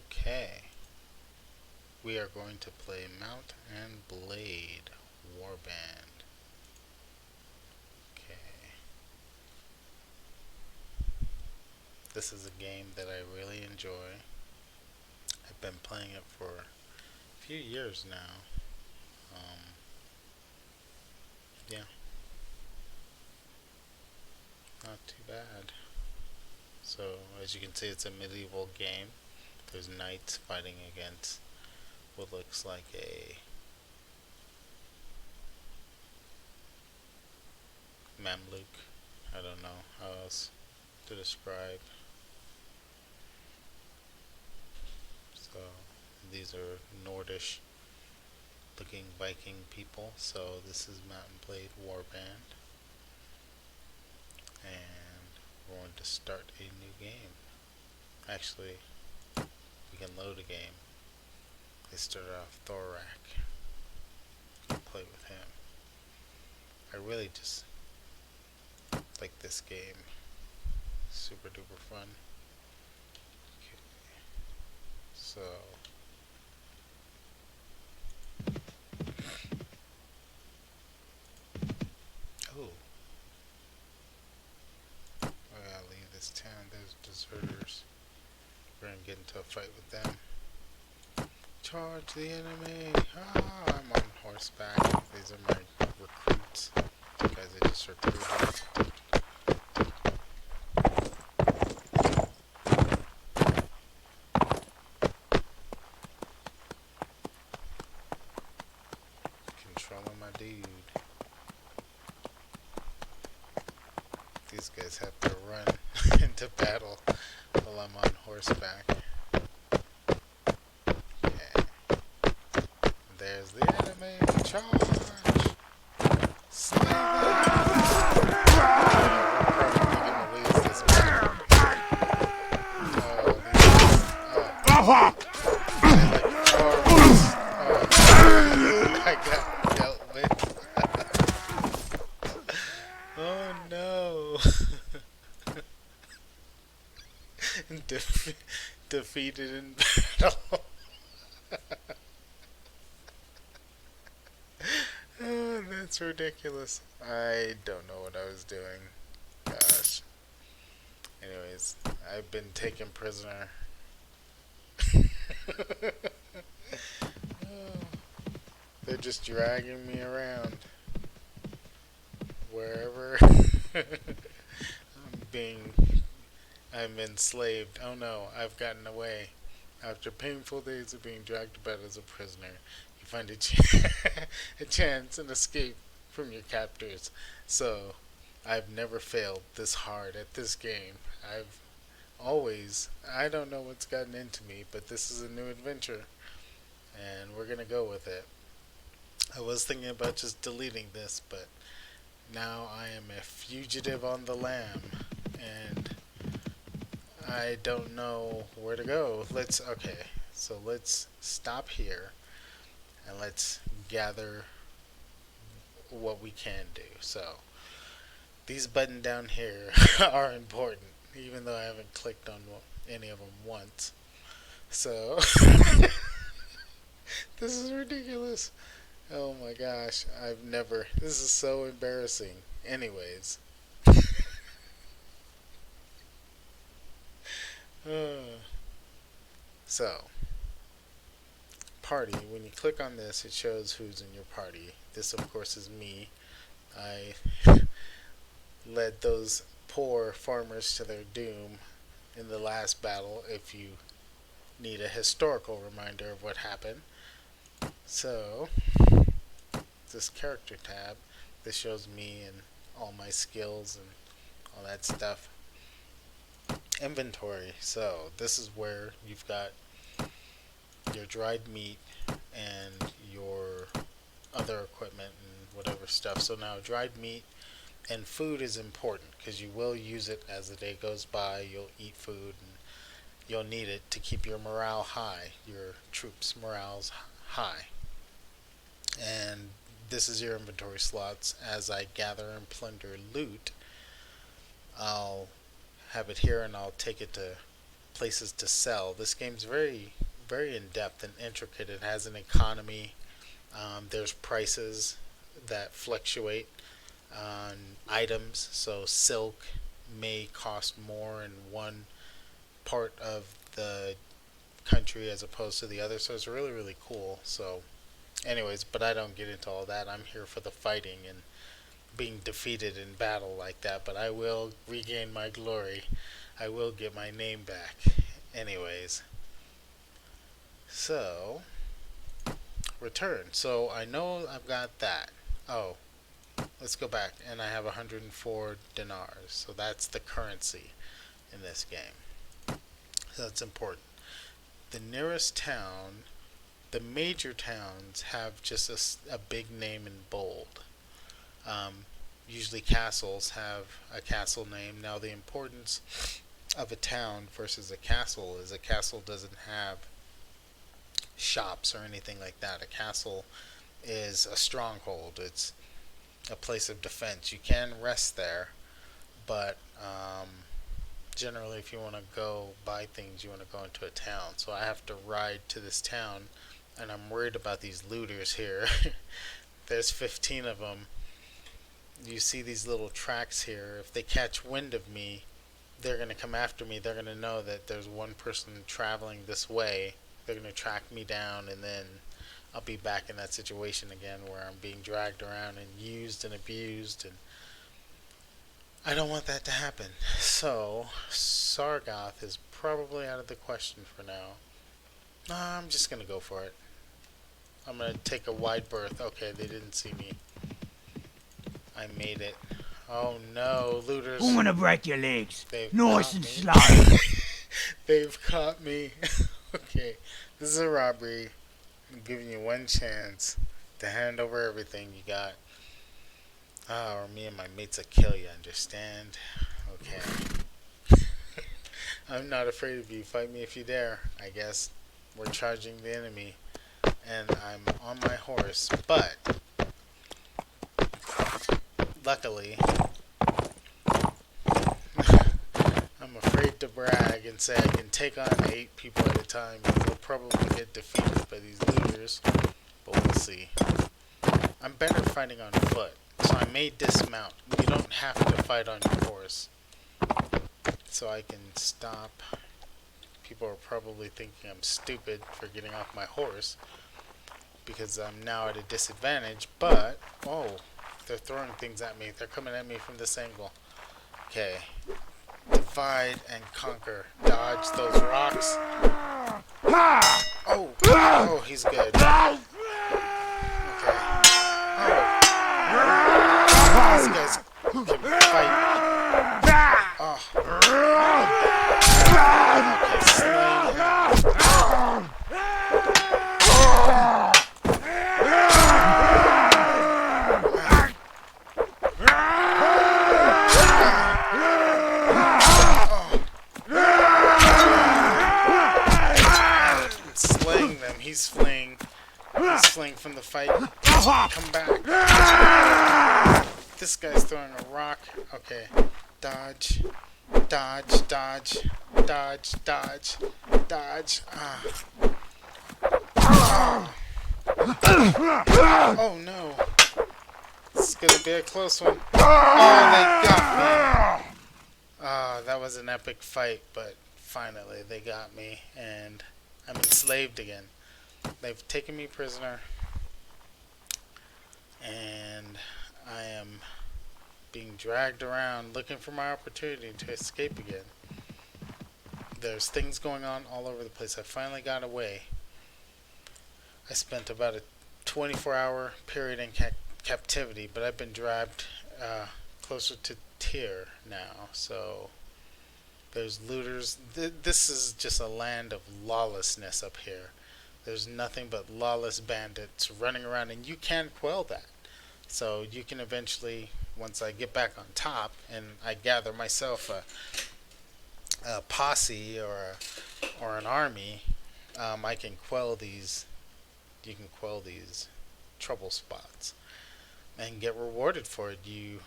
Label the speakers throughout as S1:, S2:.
S1: Okay, we are going to play Mount and Blade Warband. Okay, this is a game that I really enjoy. I've been playing it for a few years now. Um, yeah, not too bad. So, as you can see, it's a medieval game. There's knights fighting against what looks like a Mamluk. I don't know how else to describe. So, these are Nordish looking Viking people. So this is Mount and Blade Warband, and we're going to start a new game. Actually, we can load a game. They started off Thorak. Play with him. I really just like this game. Super duper fun. Okay. So oh, I gotta leave this town. There's deserters. We're gonna get into a fight with them. Charge the enemy! Ah, I'm on horseback. These are my recruits. The guys I just recruited. Controlling my dude. These guys have to run into battle while I'm on horseback. Okay. There's the enemy! Charge! Slay them! We're probably gonna lose this battle. Oh, these. I got dealt with. Oh no. Defeated in battle. Oh, that's ridiculous. I don't know what I was doing. Gosh. Anyways, I've been taken prisoner. Oh, they're just dragging me around wherever. being I'm enslaved. Oh no, I've gotten away. After painful days of being dragged about as a prisoner, you find a chance and escape from your captors. So, I've never failed this hard at this game. I've always, I don't know what's gotten into me, but this is a new adventure, and we're gonna go with it. I was thinking about just deleting this, but now I am a fugitive on the lam, and I don't know where to go. Let's stop here and let's gather what we can do. So, these buttons down here are important, even though I haven't clicked on any of them once. So, this is ridiculous. Oh my gosh, this is so embarrassing. Anyways, uh, so, party, when you click on this, it shows who's in your party. This, of course, is me. I led those poor farmers to their doom in the last battle, if you need a historical reminder of what happened. So, this character tab, this shows me and all my skills and all that stuff. Inventory. So, this is where you've got your dried meat and your other equipment and whatever stuff. So, now dried meat and food is important because you will use it as the day goes by. You'll eat food and you'll need it to keep your morale high, your troops' morales high. And this is your inventory slots. As I gather and plunder loot, I'll have it here and I'll take it to places to sell. This game's very in depth and intricate. It has an economy. There's prices that fluctuate on items. So silk may cost more in one part of the country as opposed to the other. So it's really cool. So, anyways, but I don't get into all that. I'm here for the fighting and being defeated in battle like that. But I will regain my glory. I will get my name back. Anyways, so return. So I know I've got that. Oh, let's go back. And I have 104 dinars. So that's the currency in this game. So that's important. The nearest town, the major towns have just a big name in bold. Um, Usually castles have a castle name. Now the importance of a town versus a castle is a castle doesn't have shops or anything like that. A castle is a stronghold. It's a place of defense. You can rest there, but generally, if you want to go buy things, you want to go into a town. So I have to ride to this town, and I'm worried about these looters here. There's 15 of them. You see these little tracks here. If they catch wind of me, they're going to come after me. They're going to know that there's one person traveling this way. They're going to track me down, and then I'll be back in that situation again where I'm being dragged around and used and abused, and I don't want that to happen. So, Sargoth is probably out of the question for now. I'm just going to go for it. I'm going to take a wide berth. Okay, they didn't see me. I made it. Oh no, looters.
S2: I'm gonna break your legs.
S1: They've
S2: Nice
S1: got
S2: and
S1: me.
S2: slow.
S1: They've caught me. Okay, this is a robbery. I'm giving you one chance to hand over everything you got. Or me and my mates will kill you, understand? Okay. I'm not afraid of you. Fight me if you dare, I guess. We're charging the enemy. And I'm on my horse. But, luckily, I'm afraid to brag and say I can take on 8 people at a time. We'll probably get defeated by these looters. But we'll see. I'm better fighting on foot. So I may dismount. You don't have to fight on your horse. So I can stop. People are probably thinking I'm stupid for getting off my horse, because I'm now at a disadvantage. But, oh, they're throwing things at me. They're coming at me from this angle. Okay. Divide and conquer. Dodge those rocks. Oh, oh, he's good. Okay. Oh, these guys can fight. Oh. Okay, slay him. Slaying them. He's fleeing. He's fleeing from the fight. Come back. This guy's throwing a rock. Okay. Dodge. Dodge. Dodge. Dodge. Dodge. Dodge. Oh no. This is gonna be a close one. Oh, they got me. That was an epic fight, but finally they got me, and I'm enslaved again. They've taken me prisoner, and I am being dragged around looking for my opportunity to escape again. There's things going on all over the place. I finally got away. I spent about a 24-hour period in captivity, but I've been dragged closer to Tyr now. So there's looters. This is just a land of lawlessness up here. There's nothing but lawless bandits running around, and you can quell that. So you can eventually, once I get back on top and I gather myself a posse or an army, I can quell these. You can quell these trouble spots and get rewarded for it. You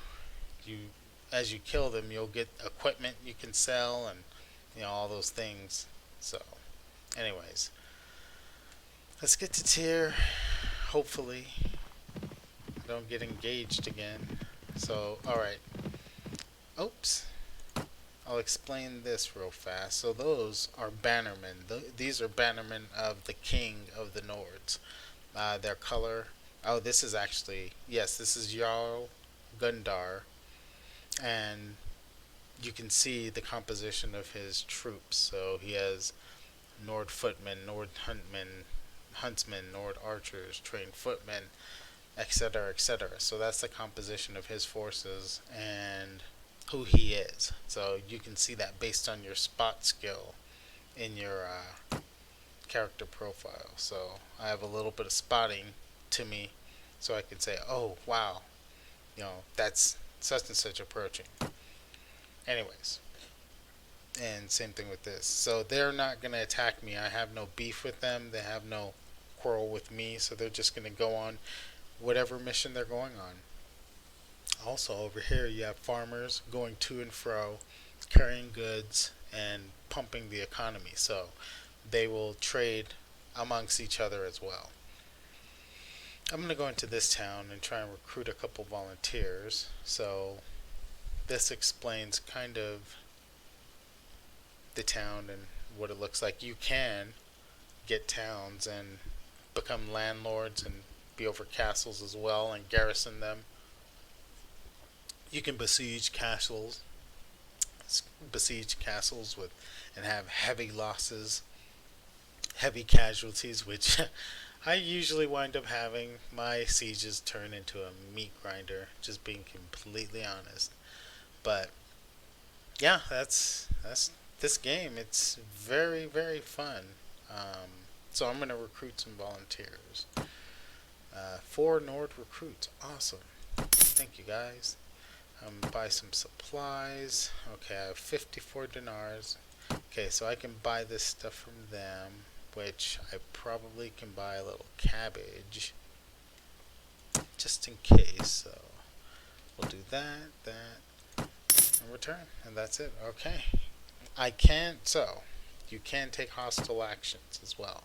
S1: as you kill them, you'll get equipment you can sell, and all those things. So, anyways, let's get to tier. Hopefully, I don't get engaged again. So, alright. Oops. I'll explain this real fast. So, those are bannermen. These are bannermen of the king of the Nords. Their color. Oh, this is actually. Yes, this is Jarl Gundar. And you can see the composition of his troops. So, he has Nord footmen, Nord huntsmen, Nord archers, trained footmen, etc., etc. So that's the composition of his forces and who he is. So you can see that based on your spot skill in your character profile. So I have a little bit of spotting to me, so I can say, "Oh, wow, that's such and such approaching." Anyways, and same thing with this. So they're not gonna attack me. I have no beef with them. They have no quarrel with me. So they're just gonna go on whatever mission they're going on. Also, over here, you have farmers going to and fro, carrying goods, and pumping the economy. So they will trade amongst each other as well. I'm going to go into this town and try and recruit a couple volunteers. So this explains kind of the town and what it looks like. You can get towns and become landlords and be over castles as well and garrison them. You can besiege castles with and have heavy losses, heavy casualties, which I usually wind up having. My sieges turn into a meat grinder, just being completely honest. But yeah, that's this game. It's very very fun. So I'm gonna recruit some volunteers. 4 Nord recruits, awesome. Thank you guys. Buy some supplies. Okay, I have 54 dinars. Okay, so I can buy this stuff from them, which I probably can buy a little cabbage just in case. So we'll do that, and return, and that's it. Okay, I can. So you can take hostile actions as well.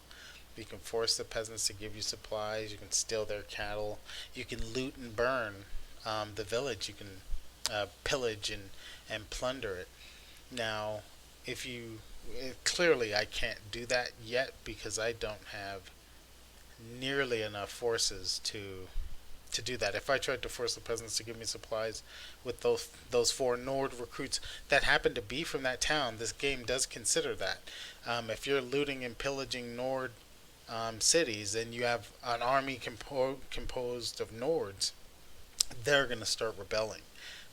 S1: You can force the peasants to give you supplies. You can steal their cattle. You can loot and burn the village. You can pillage and plunder it. Now, if you clearly I can't do that yet because I don't have nearly enough forces to do that. If I tried to force the peasants to give me supplies with those 4 Nord recruits that happen to be from that town, this game does consider that. If you're looting and pillaging Nord cities and you have an army composed of Nords, they're going to start rebelling.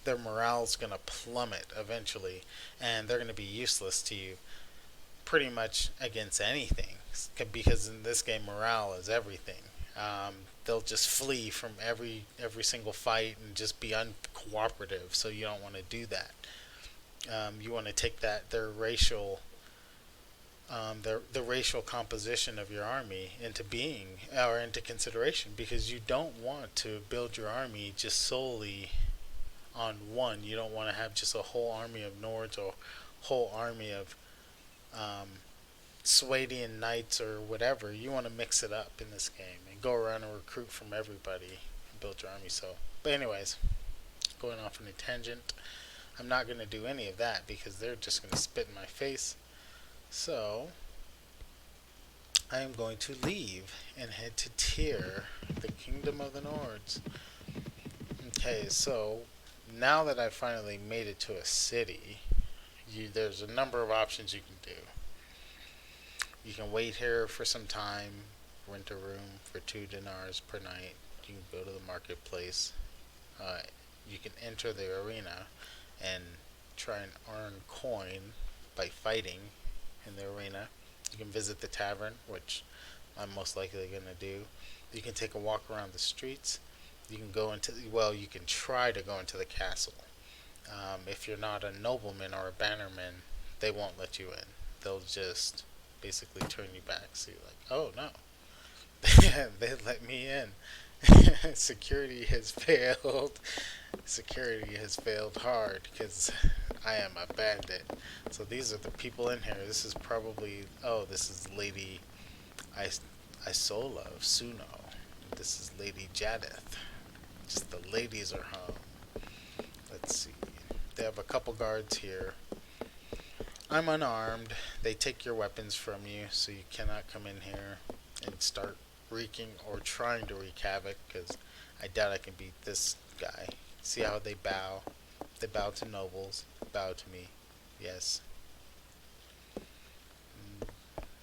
S1: Their morale's going to plummet eventually, and they're going to be useless to you pretty much against anything. Because in this game, morale is everything. They'll just flee from every single fight and just be uncooperative. So you don't want to do that. You want to take their racial the racial composition of your army into being or into consideration, because you don't want to build your army just solely on one. You don't want to have just a whole army of Nords or whole army of Swadian knights or whatever. You want to mix it up in this game and go around and recruit from everybody and build your army. So, but anyways, going off on a tangent, I'm not going to do any of that because they're just going to spit in my face. So I am going to leave and head to Tyr, the Kingdom of the Nords. Okay, so now that I've finally made it to a city, there's a number of options you can do. You can wait here for some time, rent a room for 2 dinars per night. You can go to the marketplace. You can enter the arena and try and earn coin by fighting in the arena. You can visit the tavern, which I'm most likely going to do. You can take a walk around the streets. You can you can try to go into the castle. If you're not a nobleman or a bannerman, they won't let you in. They'll just basically turn you back. So you're like, oh no, they let me in, Security has failed. Security has failed hard because I am a bandit. So these are the people in here. This is probably, oh, this is Lady Isola of Suno. This is Lady Jadith. Just the ladies are home. Let's see. They have a couple guards here. I'm unarmed. They take your weapons from you, so you cannot come in here and start wreaking or trying to wreak havoc, because I doubt I can beat this guy. See how they bow? They bow to nobles. Bow to me. Yes.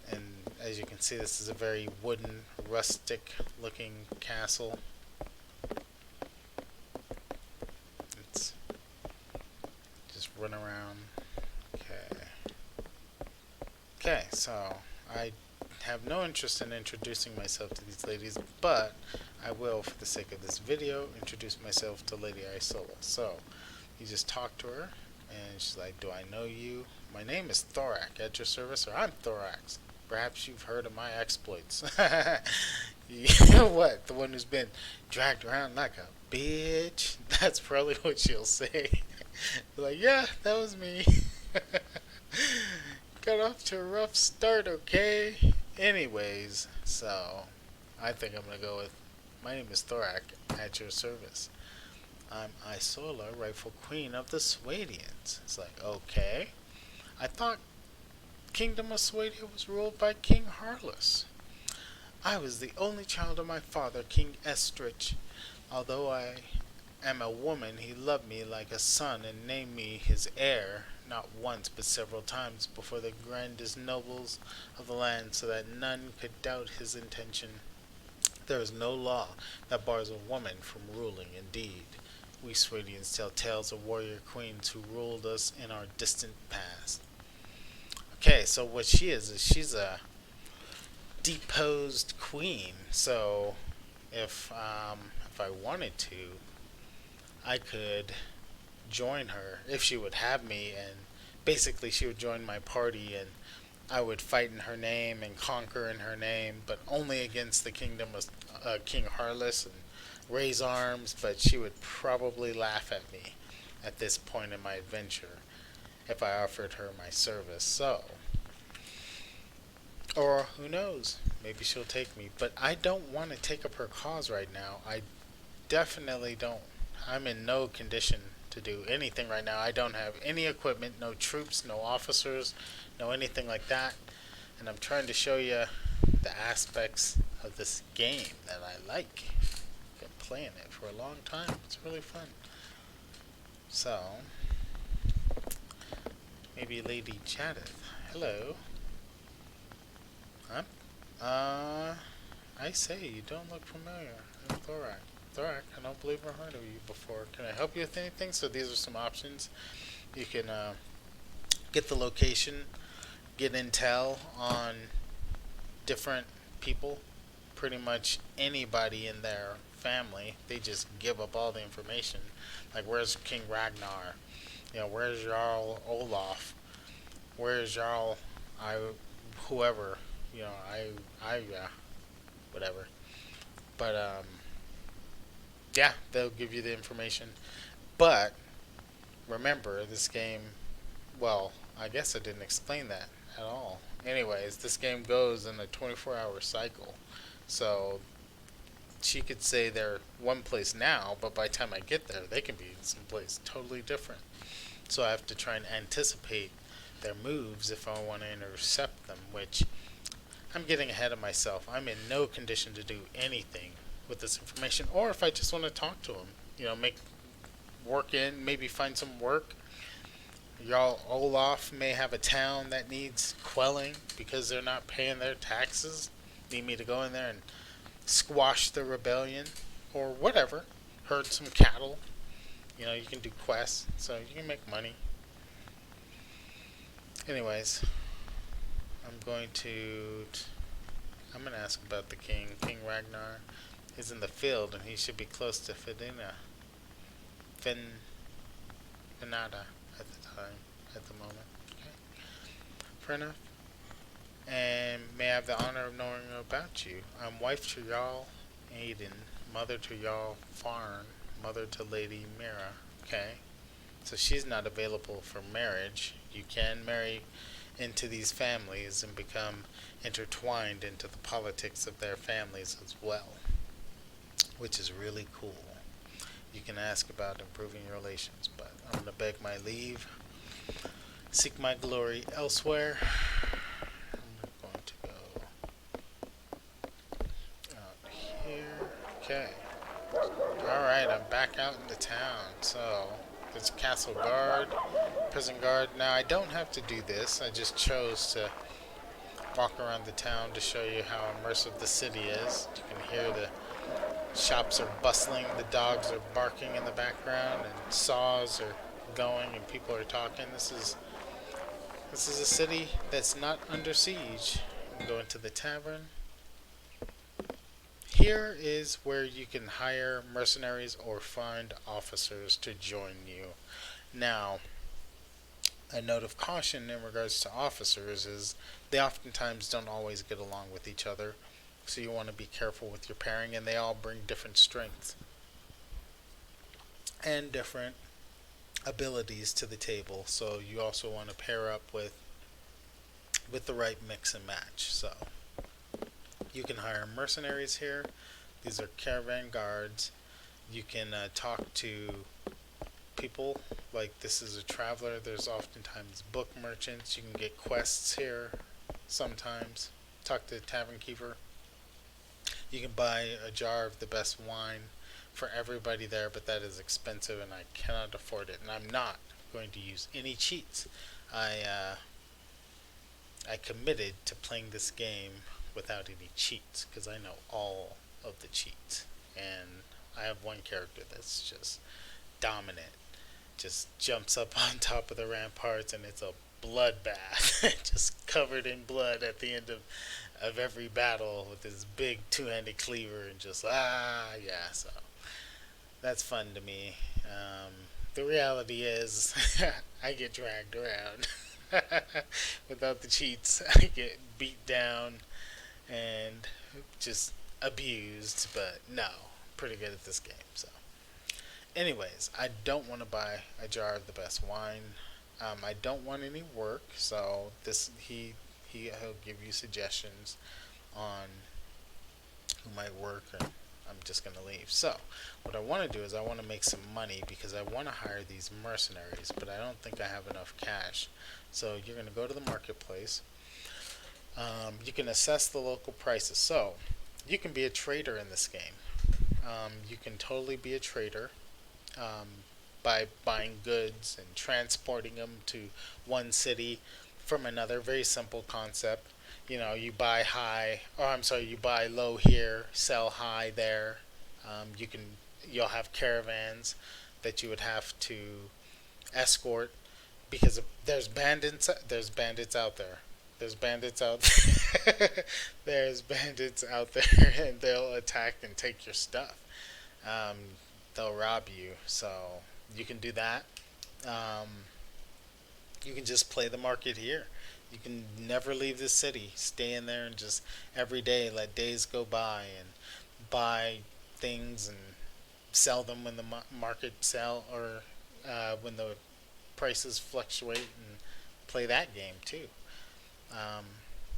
S1: And as you can see, this is a very wooden, rustic looking castle. Let's just run around. Okay. Okay, so I have no interest in introducing myself to these ladies, but I will, for the sake of this video, introduce myself to Lady Isola. So, you just talk to her, and she's like, "Do I know you? My name is Thorak, at your service," or "I'm Thorax. Perhaps you've heard of my exploits." You know what? The one who's been dragged around like a bitch? That's probably what she'll say. Like, yeah, that was me. Got off to a rough start, okay? Anyways, so I think I'm gonna go with, "My name is Thorak, at your service. I'm Isola, rightful queen of the Swadians." It's like, okay. I thought Kingdom of Swadia was ruled by King Harlus. I was the only child of my father, King Estrich. Although I am a woman, he loved me like a son and named me his heir, not once but several times before the grandest nobles of the land, so that none could doubt his intention. There is no law that bars a woman from ruling. Indeed, we Swadians tell tales of warrior queens who ruled us in our distant past. Okay, so what she is she's a deposed queen. So if I wanted to, I could join her if she would have me, and basically she would join my party, and I would fight in her name and conquer in her name, but only against the kingdom of King Harless, and raise arms. But she would probably laugh at me at this point in my adventure if I offered her my service. So, or who knows, maybe she'll take me. But I don't want to take up her cause right now. I definitely don't. I'm in no condition to do anything right now. I don't have any equipment, no troops, no officers, no anything like that. And I'm trying to show you the aspects of this game that I like. I've been playing it for a long time. It's really fun. So, maybe Lady Jadith. Hello. Huh? Uh, I say, you don't look familiar. I'm Thorak. Thorak, I don't believe I've heard of you before. Can I help you with anything? So these are some options. You can get the location, get intel on different people, pretty much anybody in their family. They just give up all the information. Like, where's King Ragnar? Where's Jarl Olaf? Where's Jarl I whoever? Whatever. But yeah, they'll give you the information. But remember, this game. Well, I guess I didn't explain that at all. Anyways, this game goes in a 24-hour cycle. So she could say they're one place now, but by the time I get there, they can be someplace totally different. So I have to try and anticipate their moves if I want to intercept them, which I'm getting ahead of myself. I'm in no condition to do anything with this information, or if I just want to talk to them, make work in, maybe find some work. Y'all Olaf may have a town that needs quelling because they're not paying their taxes. Need me to go in there and squash the rebellion or whatever. Herd some cattle. You can do quests, so you can make money. Anyways, I'm going to ask about the king. King Ragnar is in the field, and he should be close to Finada at the time, at the moment. Okay. Fair enough. And may I have the honor of knowing about you? I'm wife to Jarl Aiden, mother to Jarl Farn, mother to Lady Mira. Okay, so she's not available for marriage. You can marry into these families and become intertwined into the politics of their families as well, which is really cool. You can ask about improving your relations, but I'm going to beg my leave, seek my glory elsewhere. I'm going to go out here. Okay. Alright, I'm back out in the town. So, there's Castle Guard, Prison Guard. Now, I don't have to do this. I just chose to walk around the town to show you how immersive the city is. You can hear the shops are bustling, the dogs are barking in the background, and saws are going, and people are talking. This is a city that's not under siege. You can go into the tavern. Here is where you can hire mercenaries or find officers to join you. Now, a note of caution in regards to officers is they oftentimes don't always get along with each other. So you want to be careful with your pairing, and they all bring different strengths and different abilities to the table. So you also want to pair up with the right mix and match. So you can hire mercenaries here. These are caravan guards. You can talk to people like this is a traveler. There's oftentimes book merchants. You can get quests here sometimes. Talk to the tavern keeper. You can buy a jar of the best wine for everybody there, but that is expensive and I cannot afford it. And I'm not going to use any cheats. I committed to playing this game without any cheats because I know all of the cheats. And I have one character that's just dominant. Just jumps up on top of the ramparts and it's a bloodbath. Just covered in blood at the end of every battle with his big two-handed cleaver and just yeah, so that's fun to me. The reality is I get dragged around without the cheats. I get beat down and just abused, but no, pretty good at this game. So, anyways, I don't want to buy a jar of the best wine. I don't want any work, so this he'll give you suggestions on who might work, and I'm just gonna leave. So, what I want to do is I want to make some money because I want to hire these mercenaries, but I don't think I have enough cash. So you're gonna go to the marketplace. You can assess the local prices. So you can be a trader in this game. You can totally be a trader by buying goods and transporting them to one city from another. Very simple concept. You buy high, or I'm sorry, you buy low here, sell high there. You'll have caravans that you would have to escort because there's bandits. There's bandits out there. There's bandits out there. There's bandits out there, and they'll attack and take your stuff. Um, they'll rob you. So you can do that. Um, you can just play the market here. You can never leave the city. Stay in there and just every day let days go by and buy things and sell them when the market sell or when the prices fluctuate and play that game too. Um,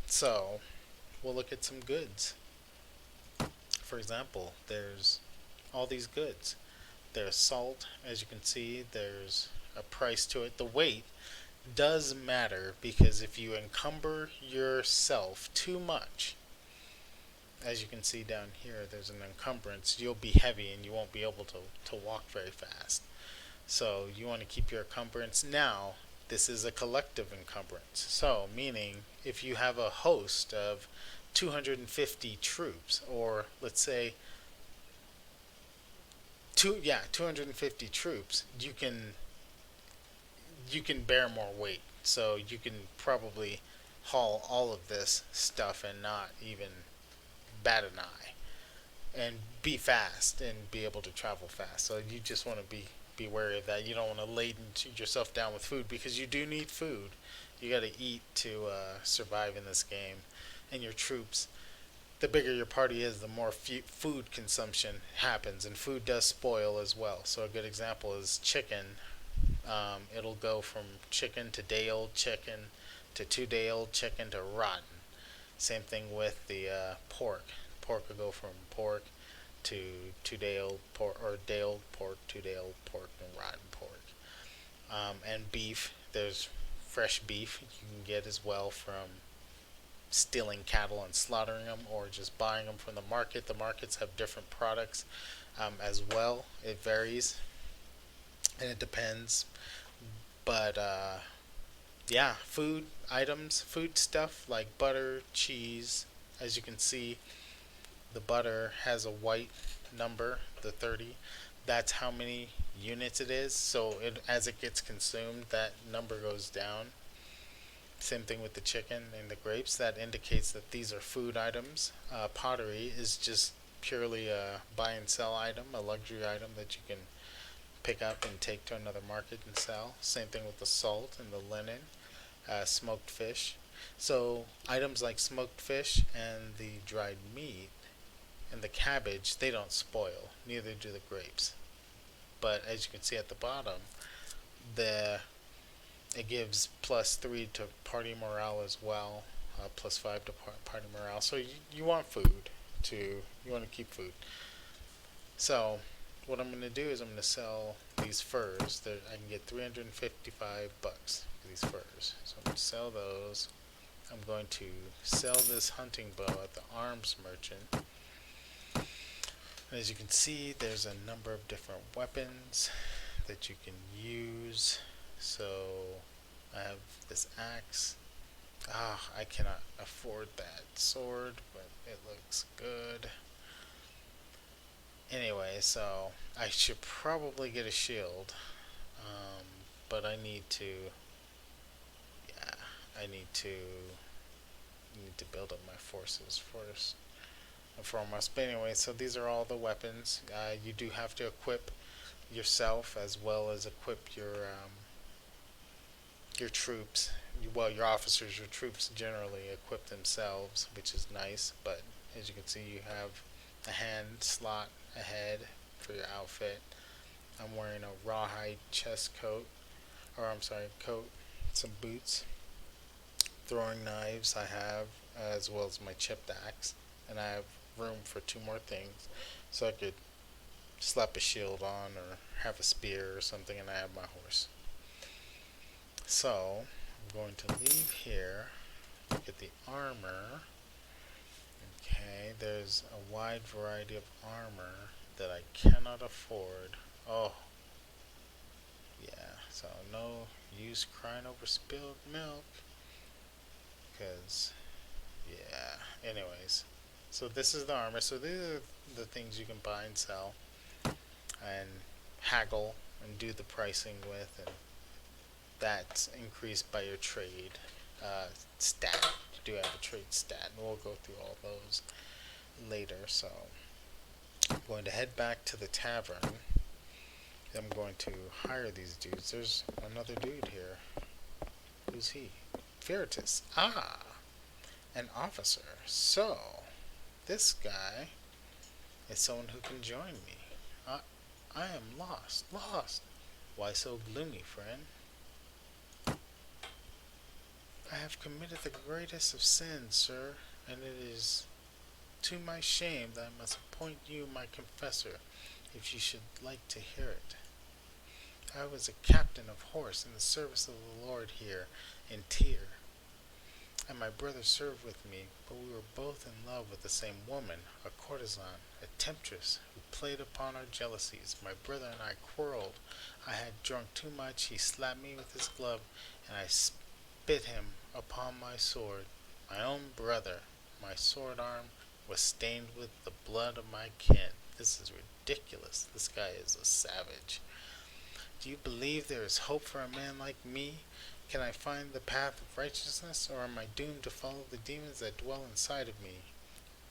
S1: so we'll look at some goods. For example, there's all these goods. There's salt, as you can see. There's a price to it. The weight does matter because if you encumber yourself too much, as you can see down here, there's an encumbrance. You'll be heavy and you won't be able to walk very fast. So you want to keep your encumbrance. Now, this is a collective encumbrance. So, meaning if you have a host of 250 troops, or let's say 250 troops, you can bear more weight. So you can probably haul all of this stuff and not even bat an eye and be fast and be able to travel fast. So you just want to be wary of that. You don't want to laden yourself down with food because you do need food. You got to eat to survive in this game, and your troops the bigger your party is, the more food consumption happens, and food does spoil as well. So a good example is chicken. It'll go from chicken to day old chicken to 2 day old chicken to rotten. Same thing with the pork. Pork will go from pork to 2 day old pork, or day old pork, 2 day old pork, and rotten pork. And beef, there's fresh beef you can get as well from stealing cattle and slaughtering them, or just buying them from the market. The markets have different products as well. It varies and it depends. But yeah, food items, food stuff like butter, cheese. As you can see, the butter has a white number, the 30. That's how many units it is. So as it gets consumed, that number goes down. Same thing with the chicken and the grapes. That indicates that these are food items. Pottery is just purely a buy and sell item, a luxury item that you can pick up and take to another market and sell. Same thing with the salt and the linen, smoked fish. So items like smoked fish and the dried meat and the cabbage, they don't spoil. Neither do the grapes. But as you can see at the bottom, the it gives +3 to party morale as well, +5 to party morale. So you want food to you want to keep food. So what I'm gonna do is I'm gonna sell these furs. That I can get 355 bucks for these furs. So I'm gonna sell those. I'm going to sell this hunting bow at the arms merchant. And as you can see, there's a number of different weapons that you can use. So I have this axe. I cannot afford that sword, but it looks good. Anyway, so I should probably get a shield, um, but I need to. Yeah, I need to build up my forces first and foremost. But anyway, so these are all the weapons. You do have to equip yourself as well as equip your troops. Well, your officers, your troops generally equip themselves, which is nice. But as you can see, you have a hand slot ahead for your outfit. I'm wearing a rawhide chest coat, or I'm sorry, coat, some boots, throwing knives I have, as well as my chipped axe, and I have room for two more things, so I could slap a shield on or have a spear or something, and I have my horse. So I'm going to leave here. Look at the armor. Okay, there's a wide variety of armor that I cannot afford. Oh, yeah, so no use crying over spilled milk. Because, yeah, anyways. So this is the armor. So these are the things you can buy and sell and haggle and do the pricing with. And that's increased by your trade stat. You do have a trade stat, and we'll go through all those later. So I'm going to head back to the tavern. I'm going to hire these dudes. There's another dude here. Who's he? Veritas. Ah, an officer. So this guy is someone who can join me. I, I am lost. Lost. Why so gloomy, friend? I have committed the greatest of sins, sir, and it is to my shame that I must appoint you my confessor, if you should like to hear it. I was a captain of horse in the service of the Lord here in Tyr, and my brother served with me, but we were both in love with the same woman, a courtesan, a temptress, who played upon our jealousies. My brother and I quarreled. I had drunk too much, he slapped me with his glove, and I spit him upon my sword. My own brother, my sword arm, was stained with the blood of my kin. This is ridiculous. This guy is a savage. Do you believe there is hope for a man like me? Can I find the path of righteousness, or am I doomed to follow the demons that dwell inside of me?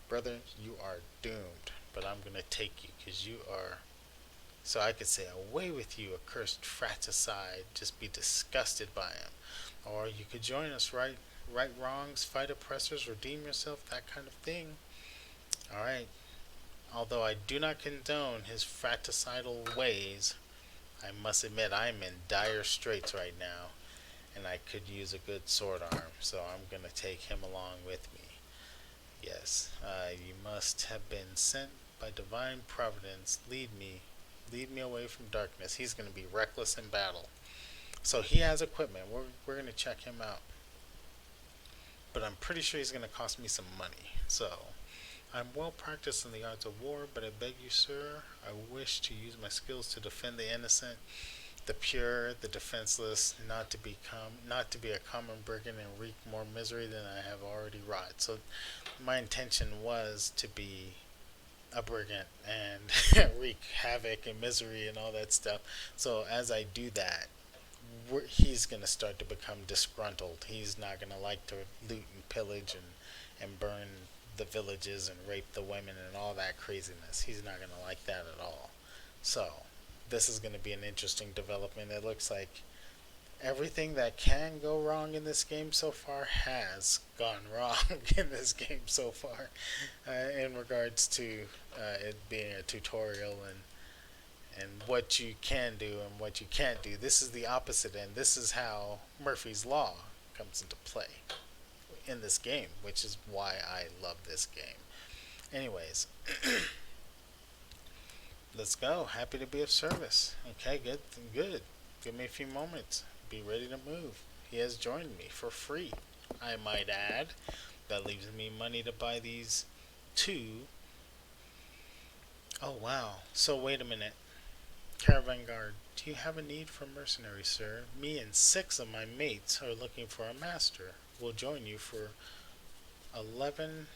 S1: Brother, you are doomed, but I'm going to take you because you are. So I could say, away with you, accursed fratricide, just be disgusted by him. Or you could join us, right wrongs, fight oppressors, redeem yourself, that kind of thing. Alright. Although I do not condone his fratricidal ways, I must admit I am in dire straits right now, and I could use a good sword arm, so I'm gonna take him along with me. Yes, you must have been sent by divine providence. Lead me away from darkness. He's gonna be reckless in battle. So he has equipment. We're gonna check him out, but I'm pretty sure he's gonna cost me some money. So I'm well practiced in the arts of war, but I beg you, sir, I wish to use my skills to defend the innocent, the pure, the defenseless, not to be a common brigand and wreak more misery than I have already wrought. So my intention was to be a brigand and wreak havoc and misery and all that stuff. So as I do that, he's gonna start to become disgruntled. He's not gonna like to loot and pillage and burn the villages and rape the women and all that craziness. He's not gonna like that at all. So this is gonna be an interesting development. It looks like everything that can go wrong in this game so far has gone wrong in this game so far, in regards to it being a tutorial and what you can do and what you can't do. This is the opposite end. This is how Murphy's Law comes into play in this game, which is why I love this game. Anyways, let's go. Happy to be of service. Okay, good, good. Give me a few moments. Be ready to move. He has joined me for free, I might add. That leaves me money to buy these two. Oh, wow. So, wait a minute. Caravan guard, do you have a need for mercenaries, sir? Me and 6 of my mates are looking for a master. We'll join you for 11,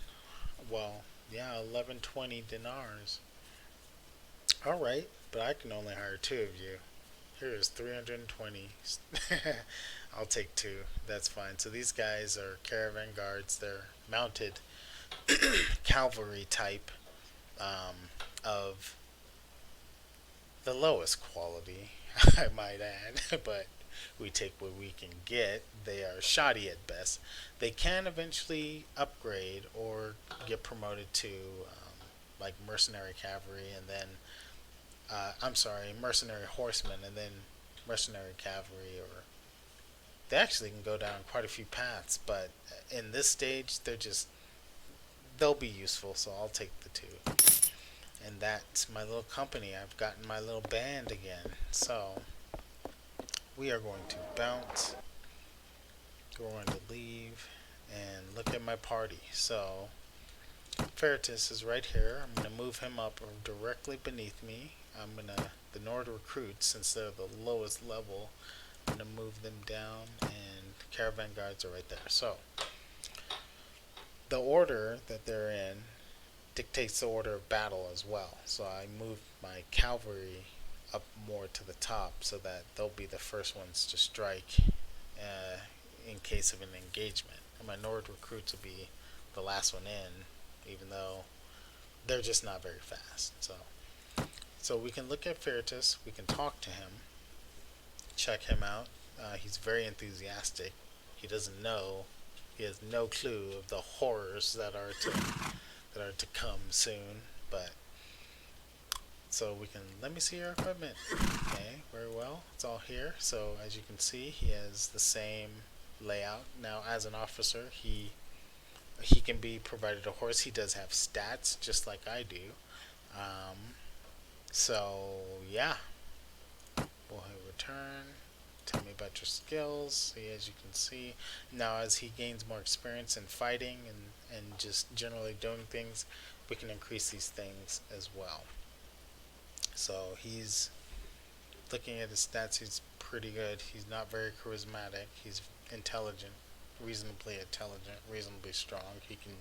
S1: well, yeah, 1120 dinars. Alright, but I can only hire 2 of you. Here is 320. I'll take 2. That's fine. So these guys are caravan guards. They're mounted cavalry type, of the lowest quality, I might add, but we take what we can get. They are shoddy at best. They can eventually upgrade or get promoted to like mercenary cavalry, and then I'm sorry, mercenary horsemen, and then mercenary cavalry, or they actually can go down quite a few paths. But in this stage, they'll be useful, so I'll take the 2. And that's my little company. I've gotten my little band again. So we are going to bounce. We're going to leave and look at my party. So Ferretus is right here. I'm going to move him up directly beneath me. The Nord recruits, since they're the lowest level, I'm going to move them down, and the caravan guards are right there. So the order that they're in dictates the order of battle as well. So I moved my cavalry up more to the top so that they'll be the first ones to strike uh, in case of an engagement. And my Nord recruits will be the last one in, even though they're just not very fast. So we can look at Ferretus, we can talk to him, check him out. He's very enthusiastic. He doesn't know, he has no clue of the horrors that are to come soon. But so we can, let me see your equipment. Okay, very well. It's all here. So as you can see, he has the same layout. Now, as an officer, he can be provided a horse. He does have stats, just like I do. So yeah, we'll hit return. Tell me about your skills. See, as you can see, now as he gains more experience in fighting and just generally doing things, we can increase these things as well. So he's looking at his stats. He's pretty good. He's not very charismatic. He's intelligent, reasonably strong. He can,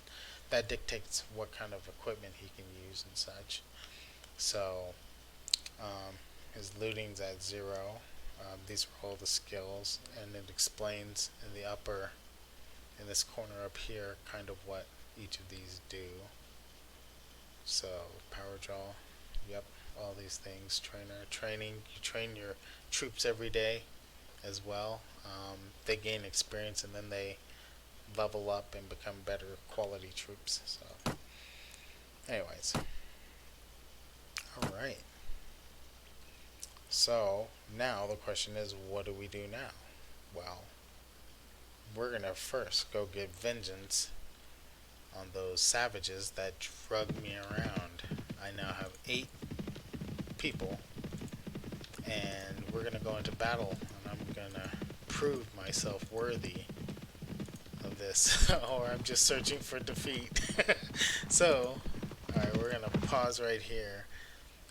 S1: that dictates what kind of equipment he can use and such. So his looting's at 0. These are all the skills, and it explains in the upper, in this corner up here, kind of what each of these do. So power draw, yep, all these things. Training, you train your troops every day as well. They gain experience and then they level up and become better quality troops. So Anyways, alright. So, now the question is, what do we do now? Well, we're gonna first go get vengeance on those savages that drug me around. I now have 8 people, and we're gonna go into battle, and I'm gonna prove myself worthy of this, or I'm just searching for defeat. So, alright, we're gonna pause right here.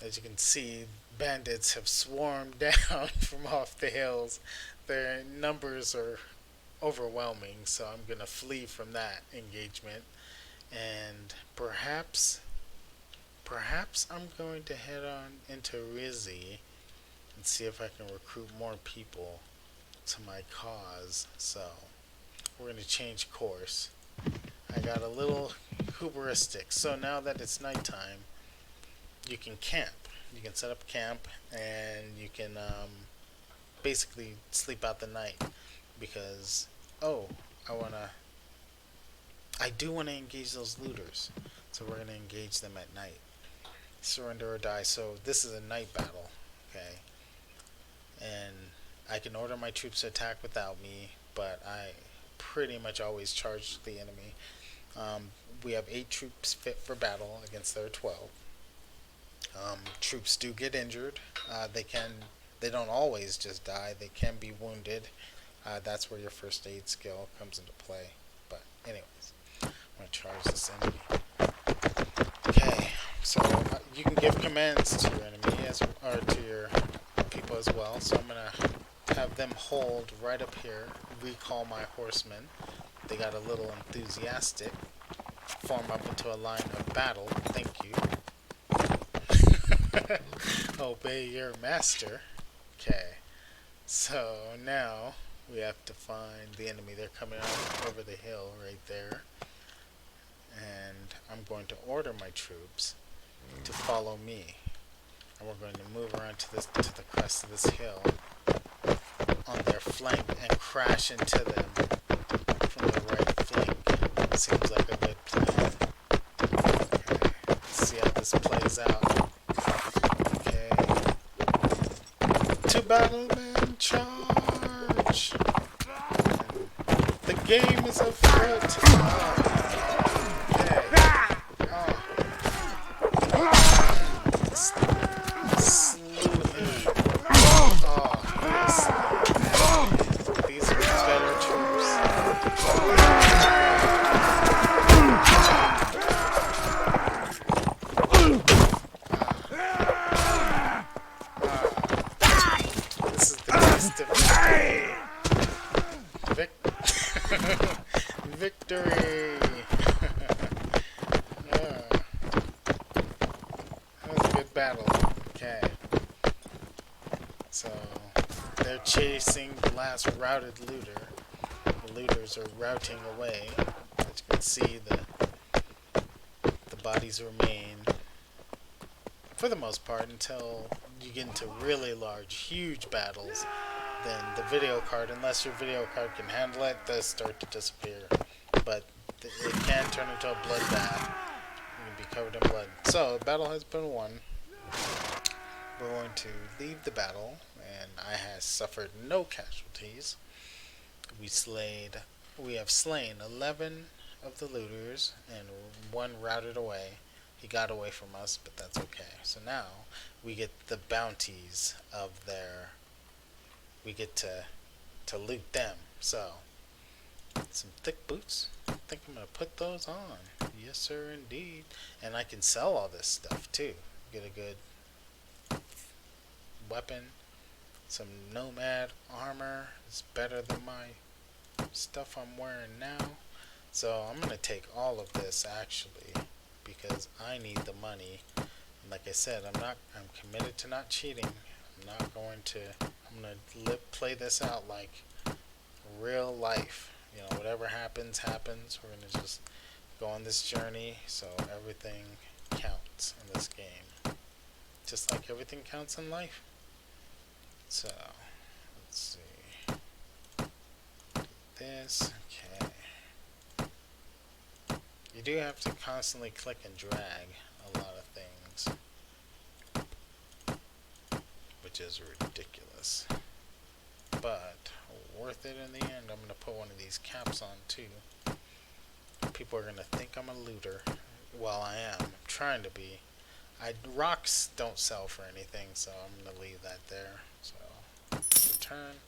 S1: As you can see, bandits have swarmed down from off the hills. Their numbers are overwhelming, so I'm gonna flee from that engagement. And perhaps I'm going to head on into Rizzi and see if I can recruit more people to my cause. So we're gonna change course. I got a little hubristic. So now that it's nighttime, you can camp. You can set up camp and you can basically sleep out the night because oh, I do want to engage those looters, so we're gonna engage them at night. Surrender or die. So this is a night battle, okay? And I can order my troops to attack without me, but I pretty much always charge the enemy. We have 8 troops fit for battle against their 12. Troops do get injured. They don't always just die. They can be wounded. That's where your first aid skill comes into play. But anyways, I'm gonna charge this enemy. Okay, so you can give commands to your enemy or to your people as well. So I'm gonna have them hold right up here. Recall my horsemen. They got a little enthusiastic. Form up into a line of battle. Thank you. Obey your master. Okay. So now we have to find the enemy. They're coming out over the hill right there. And I'm going to order my troops to follow me. And we're going to move around to the crest of this hill on their flank and crash into them from the right flank. Seems like a good plan. Okay. Let's see how this plays out. Okay. To battle, men, charge! And the game is afoot. These are better troops. This is the best of victory. That was a good battle. Okay. So they're chasing the last routed looter. The looters are routing away. As you can see, the bodies remain for the most part until you get into really large, huge battles. Then the video card, unless your video card can handle it, does start to disappear. But it can turn into a bloodbath. You can be covered in blood. So, the battle has been won. We're going to leave the battle, and I have suffered no casualties. We have slain 11 of the looters, and 1 routed away. He got away from us, but that's okay. So now we get the bounties of their. We get to loot them. So some thick boots. I think I'm gonna put those on. Yes, sir, indeed. And I can sell all this stuff too. Get a good weapon. Some nomad armor. It's better than my stuff I'm wearing now. So I'm gonna take all of this actually because I need the money. And like I said, I'm committed to not cheating. I'm gonna play this out like real life. You know, whatever happens, happens. We're gonna just go on this journey so everything counts in this game. Just like everything counts in life. So, let's see. Do this, okay. You do have to constantly click and drag a lot of things, which is ridiculous. But worth it in the end. I'm gonna put one of these caps on too. People are gonna think I'm a looter. Well, I am. I'm trying to be. Rocks don't sell for anything, so I'm gonna leave that there. So return.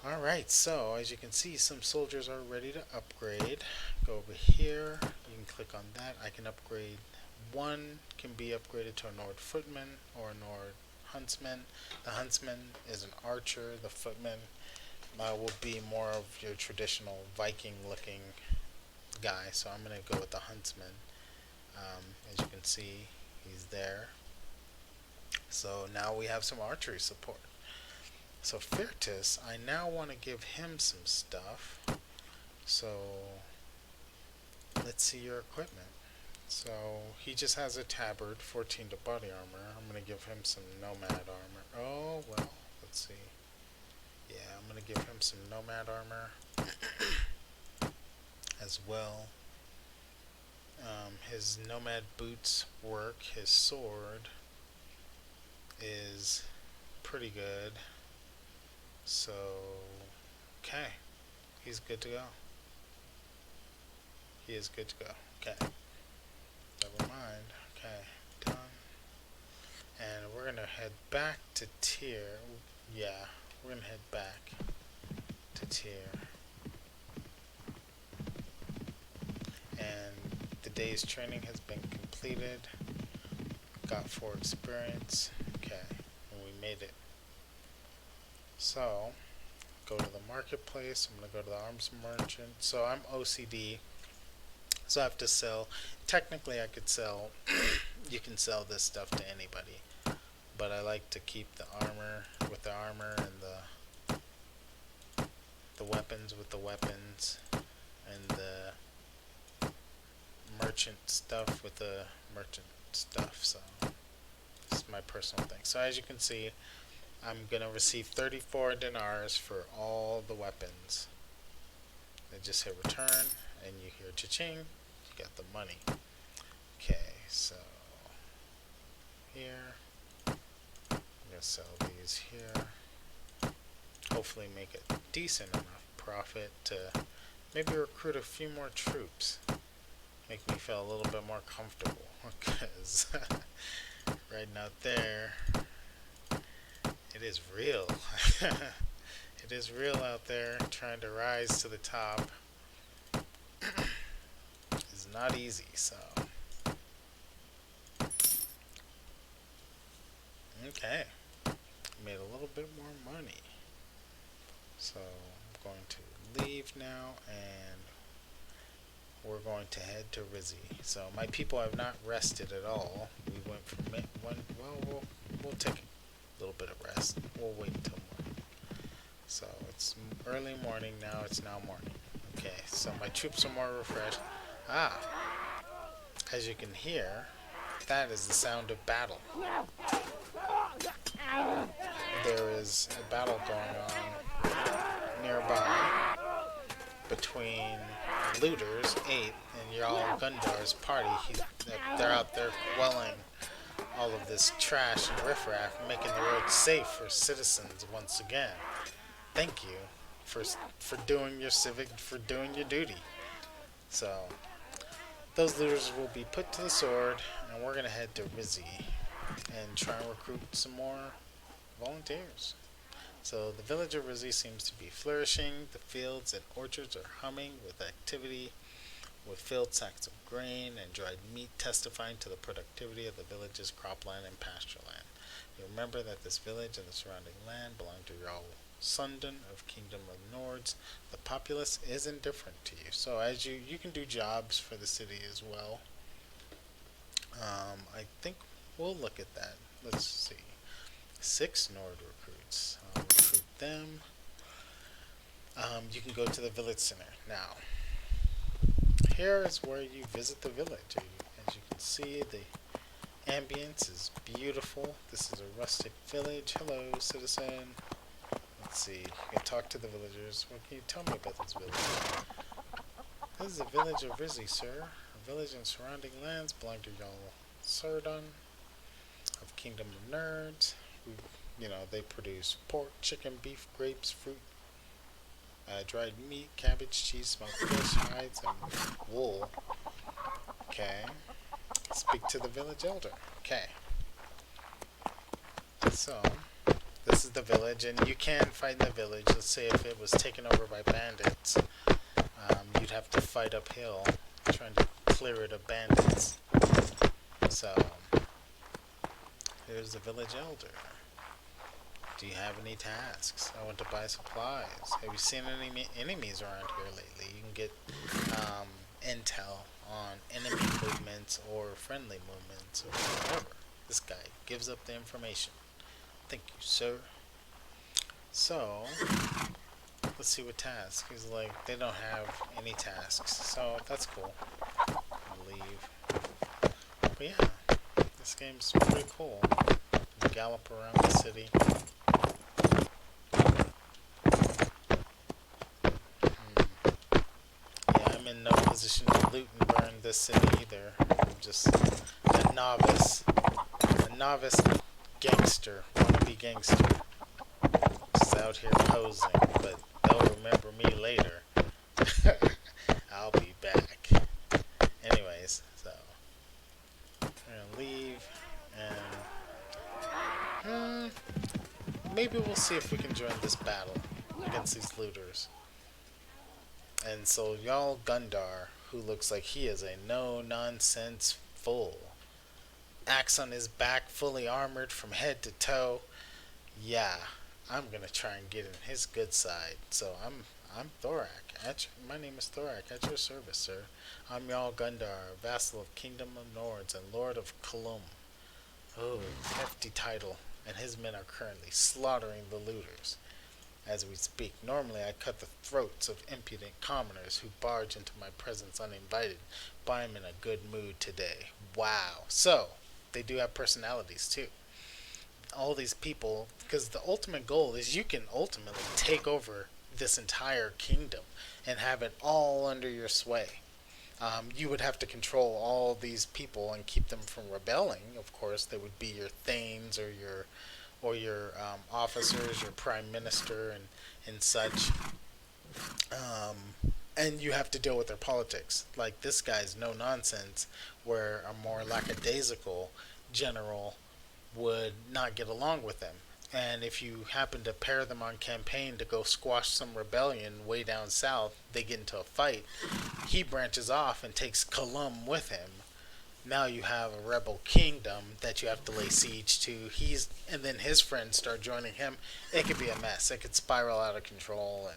S1: Alright, so as you can see, some soldiers are ready to upgrade. Go over here, you can click on that. I can upgrade. One can be upgraded to a Nord Footman or a Nord Huntsman. The Huntsman is an archer. The Footman will be more of your traditional Viking looking guy, so I'm going to go with the Huntsman. As you can see, he's there. So now we have some archery support. So Firtus, I now want to give him some stuff. So let's see your equipment. So he just has a tabard, 14 to body armor. I'm going to give him some nomad armor. Oh, well, let's see. Yeah, I'm going to give him some nomad armor as well. His nomad boots work. His sword is pretty good. So, okay. He's good to go. He is good to go. Okay. Never mind. Okay. Done. And we're going to head back to Tyr. Yeah, we're going to head back to Tyr. And the day's training has been completed. Got 4 experience. Okay. And we made it. So, go to the marketplace. I'm going to go to the arms merchant. So I'm OCD. So I have to sell. Technically I could sell. You can sell this stuff to anybody. But I like to keep the armor with the armor and the weapons with the weapons. And the merchant stuff with the merchant stuff. So this is my personal thing. So as you can see, I'm going to receive 34 dinars for all the weapons. I just hit return, and you hear cha-ching, you got the money. Okay, so here, I'm going to sell these here. Hopefully make a decent enough profit to maybe recruit a few more troops. Make me feel a little bit more comfortable, because riding out there, it is real. It is real out there. Trying to rise to the top is not easy, so. Okay. Made a little bit more money. So I'm going to leave now, and we're going to head to Rizzi. So my people have not rested at all. We went from well, we'll take a little bit of rest. We'll wait until morning. So it's early morning now. It's now morning. Okay, so my troops are more refreshed. As you can hear, that is the sound of battle. There is a battle going on nearby between Looters 8 and Jarl Gundar's party. They're out there quelling all of this trash and riffraff, making the roads safe for citizens once again. Thank you for doing your duty. So those looters will be put to the sword, and we're gonna head to Rizzi and try and recruit some more volunteers. So the village of Rizzi seems to be flourishing. The fields and orchards are humming with activity, with filled sacks of grain and dried meat testifying to the productivity of the village's cropland and pasture land. You remember that this village and the surrounding land belong to Jarl Sundon of Kingdom of Nords. The populace is indifferent to you. So as you can do jobs for the city as well. I think we'll look at that. Let's see. 6 Nord recruits. I'll recruit them. You can go to the village center. Now, here is where you visit the village. As you can see, the ambience is beautiful. This is a rustic village. Hello, citizen. Let's see. You can talk to the villagers. What can you tell me about this village? This is the village of Rizzi, sir. A village and surrounding lands belong to Jarl Sardon of Kingdom of Nerds. We, they produce pork, chicken, beef, grapes, fruit, dried meat, cabbage, cheese, smoked fish, hides, and wool. Okay. Speak to the village elder. Okay. So, this is the village, and you can fight in the village. Let's say if it was taken over by bandits, you'd have to fight uphill trying to clear it of bandits. So, here's the village elder. Do you have any tasks? I want to buy supplies. Have you seen any enemies around here lately? You can get intel on enemy movements or friendly movements or whatever. This guy gives up the information. Thank you, sir. So, let's see what tasks. He's like, they don't have any tasks, so that's cool. I'll leave. But yeah, this game's pretty cool. You gallop around the city. Yeah, I'm in no position to loot and burn this city either. I'm just a novice. A novice gangster. Wannabe gangster. Just out here posing, but they'll remember me later. I'll be back. Anyways, so I'm gonna leave and maybe we'll see if we can join this battle against these looters. And so Jarl Gundar, who looks like he is a no-nonsense fool, axe on his back, fully armored from head to toe. Yeah, I'm gonna try and get in his good side. So I'm Thorak. My name is Thorak. At your service, sir. I'm Jarl Gundar, vassal of Kingdom of Nords and Lord of Kalum. Oh, hefty title. And his men are currently slaughtering the looters as we speak. Normally, I cut the throats of impudent commoners who barge into my presence uninvited, but I'm in a good mood today. Wow. So, they do have personalities too. All these people, because the ultimate goal is you can ultimately take over this entire kingdom and have it all under your sway. You would have to control all these people and keep them from rebelling. Of course, they would be your thanes or your officers, your prime minister, and such. And you have to deal with their politics. Like this guy's no nonsense, where a more lackadaisical general would not get along with them. And if you happen to pair them on campaign to go squash some rebellion way down south, they get into a fight. He branches off and takes Kalum with him. Now you have a rebel kingdom that you have to lay siege to. And then his friends start joining him. It could be a mess. It could spiral out of control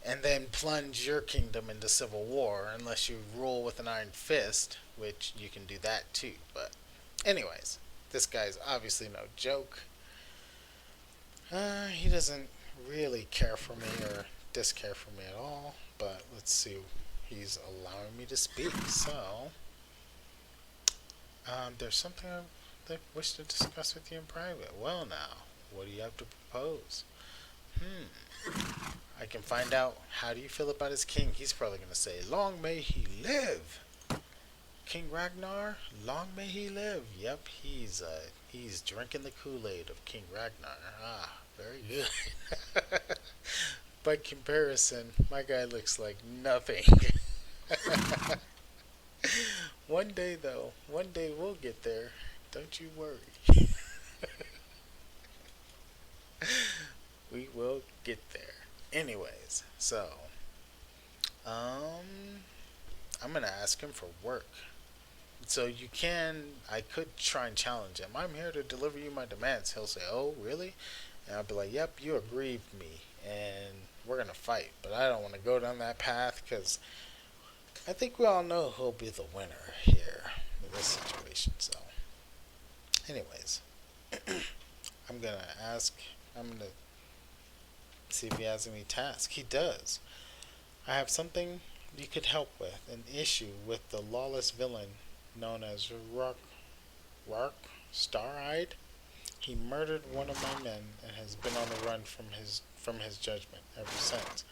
S1: and then plunge your kingdom into civil war unless you rule with an iron fist, which you can do that too. But anyways, this guy's obviously no joke. He doesn't really care for me or discare for me at all. But let's see. He's allowing me to speak. So, there's something I wish to discuss with you in private. Well, now, what do you have to propose? I can find out. How do you feel about his king? He's probably going to say, long may he live. King Ragnar, long may he live. Yep, he's drinking the Kool-Aid of King Ragnar. Ah, very good. By comparison, my guy looks like nothing. One day, though, one day we'll get there. Don't you worry. We will get there. Anyways, so, I'm gonna ask him for work. So I could try and challenge him. I'm here to deliver you my demands. He'll say, oh, really? And I'll be like, yep, you aggrieved me, and we're gonna fight. But I don't want to go down that path, because I think we all know who'll be the winner here in this situation. So, anyways, I'm gonna see if he has any tasks. He does. I have something you could help with, an issue with the lawless villain known as Rark Stareyed. He murdered one of my men and has been on the run from his judgment ever since.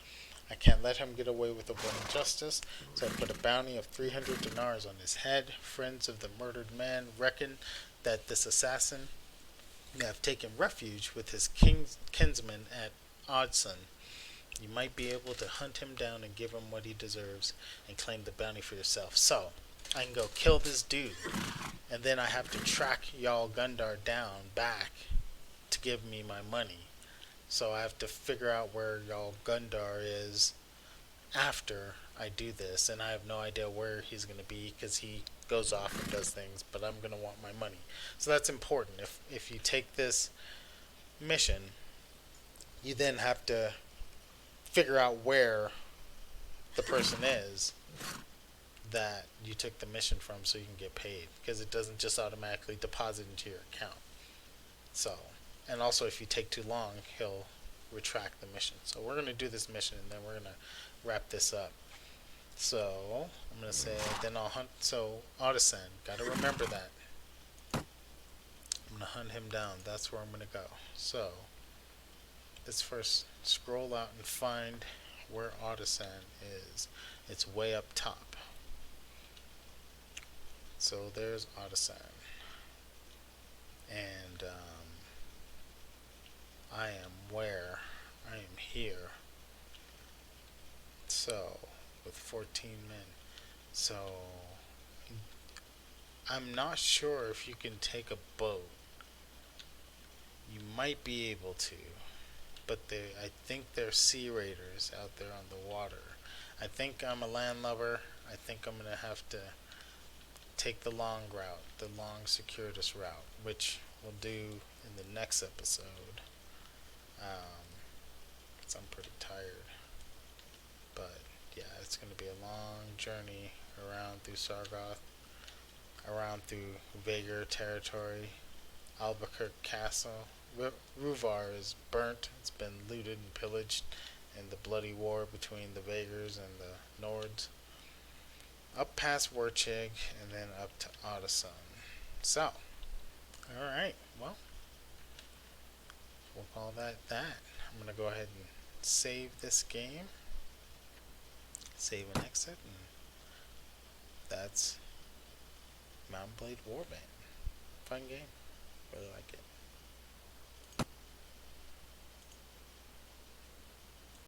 S1: I can't let him get away with avoiding justice, so I put a bounty of 300 dinars on his head. Friends of the murdered man reckon that this assassin may have taken refuge with his kinsman at Odson. You might be able to hunt him down and give him what he deserves and claim the bounty for yourself. So, I can go kill this dude, and then I have to track Jarl Gundar down back to give me my money. So I have to figure out where Jarl Gundar is after I do this, and I have no idea where he's going to be because he goes off and does things, but I'm going to want my money. So that's important. If you take this mission, you then have to figure out where the person is that you took the mission from so you can get paid, because it doesn't just automatically deposit into your account. So, and also if you take too long, he'll retract the mission. So we're going to do this mission and then we're going to wrap this up. So I'm going to say then I'll hunt. So Ottosan, got to remember that. I'm going to hunt him down. That's where I'm going to go. So let's first scroll out and find where Ottosan is. It's way up top. So there's Ottosan. And I am where? I am here. So, with 14 men. So, I'm not sure if you can take a boat. You might be able to, but I think there's sea raiders out there on the water. I think I'm a landlubber. I think I'm going to have to take the long route, the long circuitous route, which we'll do in the next episode. Because I'm pretty tired. But yeah, it's going to be a long journey around through Sargoth, around through Vaegir territory, Albuquerque Castle. Ruvar is burnt. It's been looted and pillaged in the bloody war between the Vaegirs and the Nords. Up past Werchig and then up to Ottoson. So, alright, well, we'll call that that. I'm going to go ahead and save this game. Save and exit, and that's Mount Blade Warband. Fun game. Really like it.